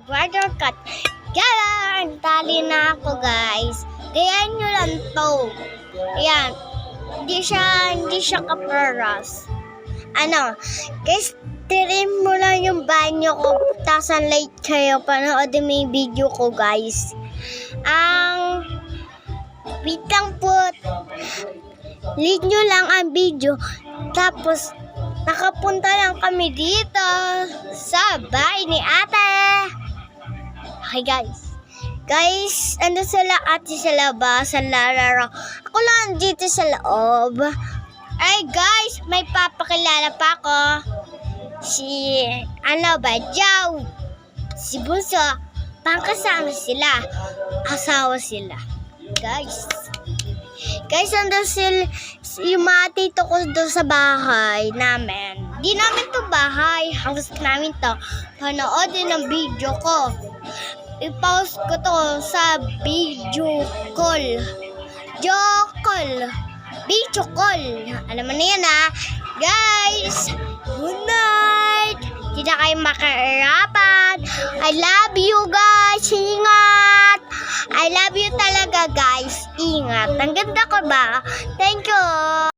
brother cut. Kaya, tali na ako guys. Gayan nyo lang to. Ayan. Hindi siya kaparas. Guys, trim mo lang yung banyo ko. Tapos ang late kayo. Panoodin mo yung video ko guys. Wait lang po. Lead nyo lang ang video. Tapos, nakapunta lang kami dito sa bahay ni ate. Okay guys, ano sila ate sa labas, sa lararo. Ako lang dito sa loob. Ay guys, may papakilala pa ako. Si, Badyaw. Si Bunso, pangkasama sila. Asawa sila. Guys, andun yung mga tito ko doon sa bahay namin. Di namin to bahay. House namin to. Panoodin ang video ko. I-pause ko to sa video call. Video call. Alam mo na yan ha. Guys, good night. Hindi na kayo makairapan. I love you guys. Ingat. I love you talaga guys. Ingat. Ang ganda ko ba? Thank you.